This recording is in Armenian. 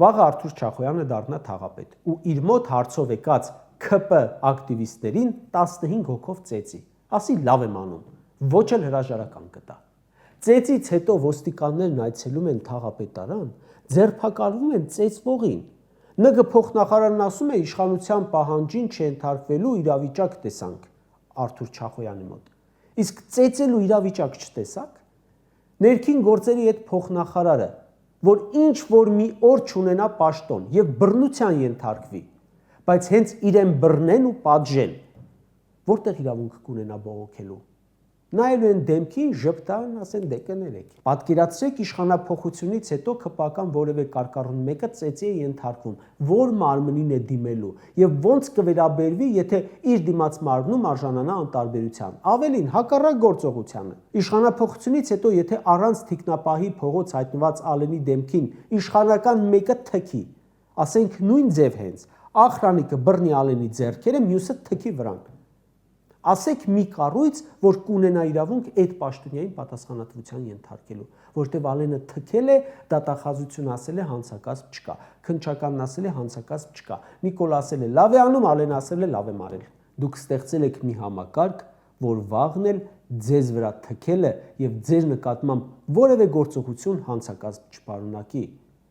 Վաղը Արթուր Չախոյանը դառնա թաղապետ ու իր մոտ հարցով եկած ՔՊ ակտիվիստերին 15 հոգով ծեծի, ասի լավ եմ անում, ոչ էլ հրաժարական կտա։ Ծեծից հետո ոստիկաններն այցելում են թաղապետարան, ձերբակալվում են ծեծվողին։ ՆԳ փոխնախարարն ասում է իշխանության պահանջին չենթարկվելու իրավիճակ տեսանք Արթուր Չախոյանի մոտ։ Իսկ ծեծելու իրավիճակ չտեսաք։ Ներքին գործերի այդ փոխնախարարը, որ ինչ որ մի օր չունենա պաշտոն եւ բռնության ենթարկվի, բայց հենց իրեն բռնեն ու պատժեն, որտեղ իրավունք կունենա բողոքելու։ Նայելու են դեմքին, ժպտան, ասեն դե կներեք։ Պատկերացրեք իշխանափոխությունից հետո ԿՊ-ական որևէ կարկառուն մեկը ծեծի է ենթարկվում, որ մարմնին է դիմելու եւ ոնց կվերաբերվի, եթե իր դիմաց մարմնում արժանանա անտարբերության։ Ավելին, հակառակ գործողությանը։ Իշխանափոխությունից հետո եթե առանց թիկնապահի փողոց հայտնված Ալենի դեմքին իշխանական մեկը թքի, ասենք նույն ձև հենց, ախրանիկը բռնի Ալենի ձեռքերը, մյուսը թքի վրան։ Ասեք մի կառույց, որ կունենա իրավունք այդ պաշտոնյային պատասխանատվության ենթարկելու, որտեղ Ալենը թքել է, դատախազություն ասել է, հանցակազմ չկա, քննչականն ասել է, հանցակազմ չկա, Նիկոլ ասել է լավ է անում, Ալեն ասել է լավ եմ արել։ Դուք ստեղծել եք մի համակարգ, որ վաղն էլ ձեզ վրա թքելը եւ ձեր նկատմամբ որևէ գործողություն հանցակազմ չպարունակի։